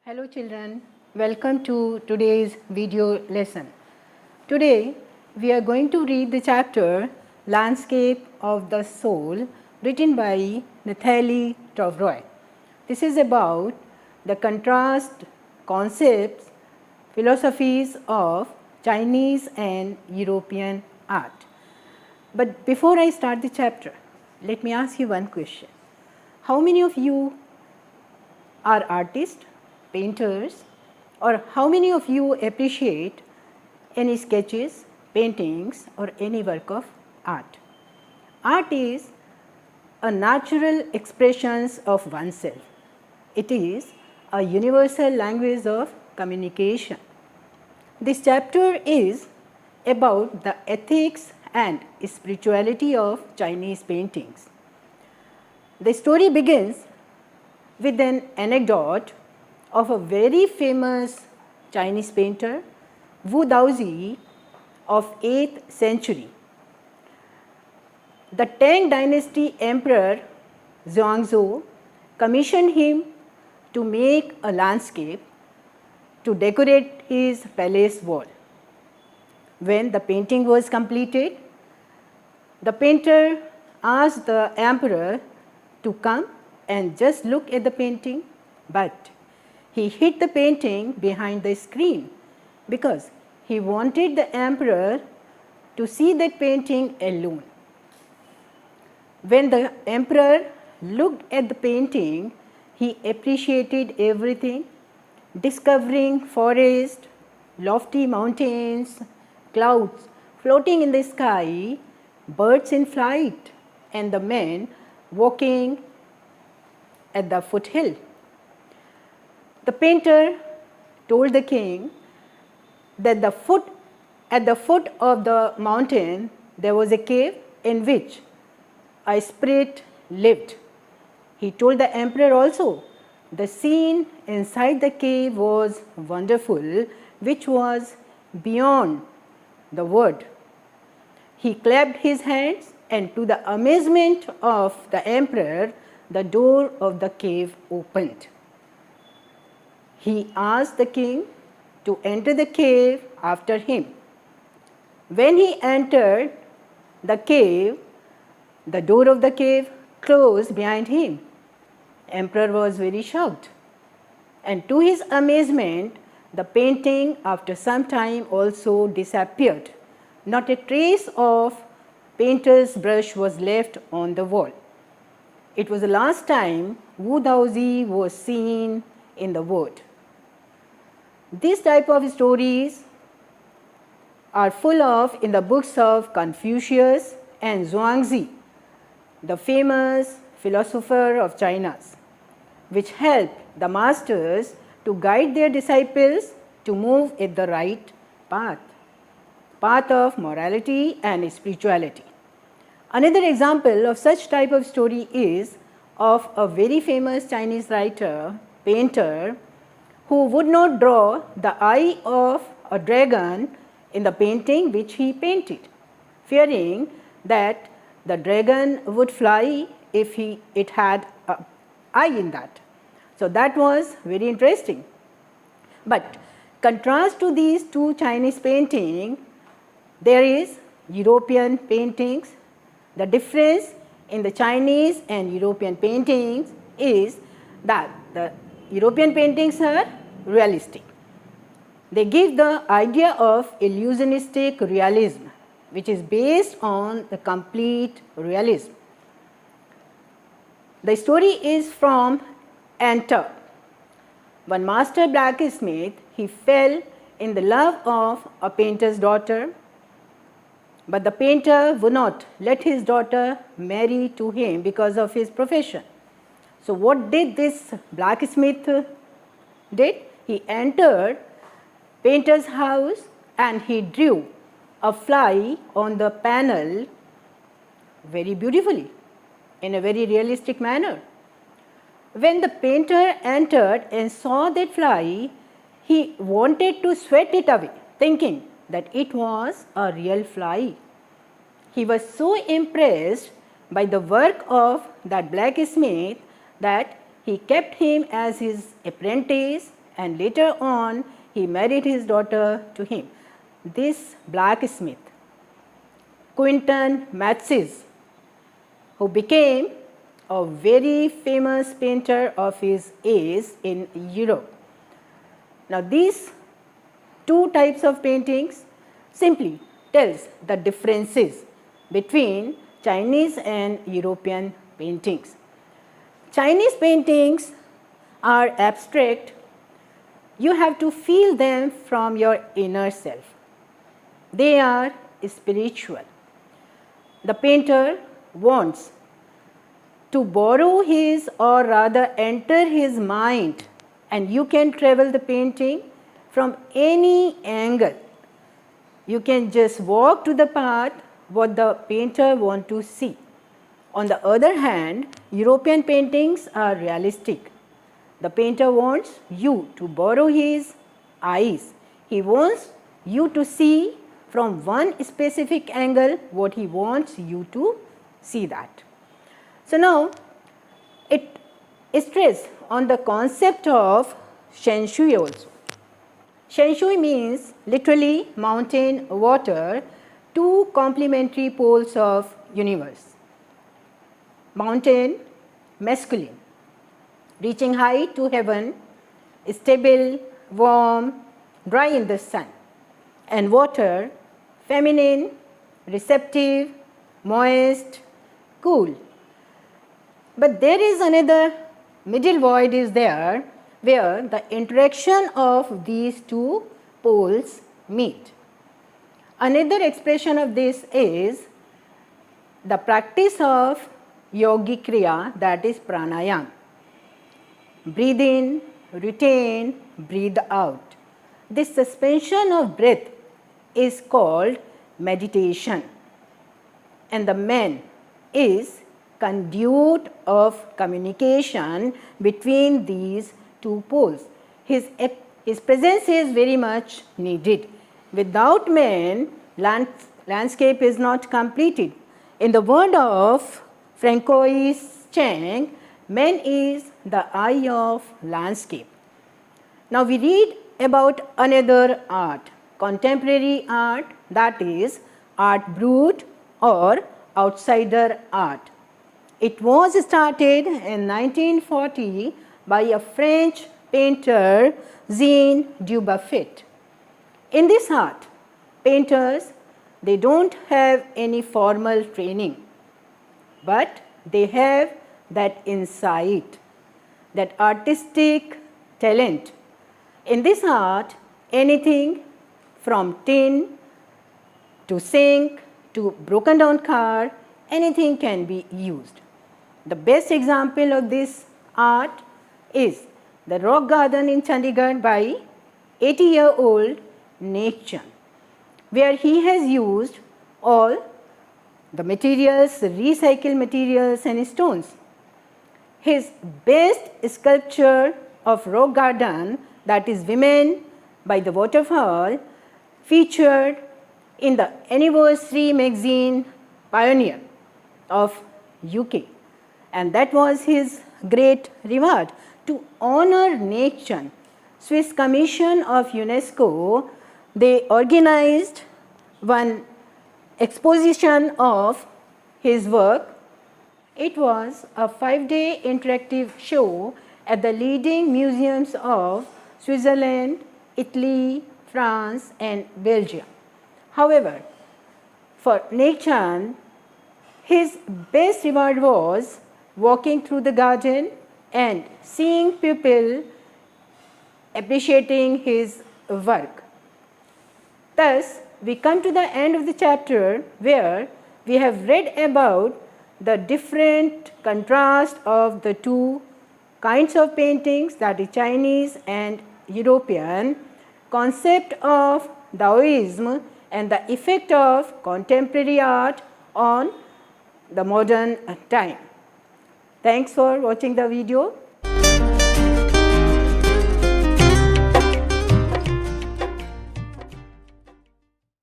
Hello children, welcome to today's video lesson. Today we are going to read the chapter Landscape of the Soul written by Nathalie Trovroy. This is about the contrast, concepts, philosophies of Chinese and European art. But before I start the chapter, let me ask you one question. How many of you are artists, painters, or how many of you appreciate any sketches, paintings, or any work of art? Art is a natural expression of oneself. It is a universal language of communication. This chapter is about the ethics and spirituality of Chinese paintings. The story begins with an anecdote of a very famous Chinese painter, Wu Daozi of 8th century. The Tang dynasty emperor Zhuangzi commissioned him to make a landscape to decorate his palace wall. When the painting was completed, the painter asked the emperor to come and just look at the painting, but he hid the painting behind the screen because he wanted the emperor to see that painting alone. When the emperor looked at the painting, he appreciated everything, discovering forest, lofty mountains, clouds floating in the sky, birds in flight, and the men walking at the foothill. The painter told the king that at the foot of the mountain there was a cave in which a spirit lived. He told the emperor also the scene inside the cave was wonderful, which was beyond the word. He clapped his hands, and to the amazement of the emperor, the door of the cave opened. He asked the king to enter the cave after him. When he entered the cave, the door of the cave closed behind him. Emperor was very shocked, and to his amazement, the painting after some time also disappeared. Not a trace of painter's brush was left on the wall. It was the last time Wu Daozi was seen in the world. These type of stories are full of in the books of Confucius and Zhuangzi, the famous philosopher of China, which help the masters to guide their disciples to move at the right path of morality and spirituality. Another example of such type of story is of a very famous Chinese writer, painter, who would not draw the eye of a dragon in the painting which he painted, fearing that the dragon would fly if it had an eye in that. So that was very interesting. But contrast to these two Chinese paintings, there is European paintings. The difference in the Chinese and European paintings is that the European paintings are realistic. They give the idea of illusionistic realism, which is based on the complete realism. The story is from Antwerp. One master blacksmith, he fell in the love of a painter's daughter, but the painter would not let his daughter marry to him because of his profession. So what did this blacksmith did? He entered painter's house and he drew a fly on the panel very beautifully in a very realistic manner. When the painter entered and saw that fly, he wanted to sweat it away, thinking that it was a real fly. He was so impressed by the work of that blacksmith that he kept him as his apprentice and later on he married his daughter to him. This blacksmith, Quentin Matsys, who became a very famous painter of his age in Europe. Now these two types of paintings simply tells the differences between Chinese and European paintings. Chinese paintings are abstract. You have to feel them from your inner self. They are spiritual. The painter wants to borrow his, or rather enter his mind, and you can travel the painting from any angle. You can just walk to the path what the painter wants to see. On the other hand, European paintings are realistic. The painter wants you to borrow his eyes. He wants you to see from one specific angle what he wants you to see that. So now it stresses on the concept of Shen Shui also. Shen Shui means literally mountain, water, two complementary poles of universe. Mountain, masculine, reaching high to heaven, stable, warm, dry in the sun, and water, feminine, receptive, moist, cool. But there is another middle void is there where the interaction of these two poles meet. Another expression of this is the practice of yogic kriya, that is pranayama. Breathe in, retain, breathe out. This suspension of breath is called meditation, and the man is conduit of communication between these two poles. His presence is very much needed. Without man, landscape is not completed. In the word of Francois Chang, man is the eye of landscape. Now we read about another art, contemporary art, that is art brut or outsider art. It was started in 1940 by a French painter, Jean Dubuffet. In this art, painters, they don't have any formal training, but they have that insight, that artistic talent. In this art, anything from tin to sink to broken down car, anything can be used. The best example of this art is the rock garden in Chandigarh by 80-year-old Neera Mittal, where he has used all the materials, recycled materials and stones. His best sculpture of rock garden, that is Women by the Waterfall, featured in the anniversary magazine Pioneer of UK, and that was his great reward. To honor nature, Swiss Commission of UNESCO, they organized one exposition of his work. It was a 5-day interactive show at the leading museums of Switzerland, Italy, France and Belgium. However, for Neera, his best reward was walking through the garden and seeing people appreciating his work. Thus, we come to the end of the chapter where we have read about the different contrast of the two kinds of paintings, that is Chinese and European, concept of Taoism and the effect of contemporary art on the modern time. Thanks for watching the video.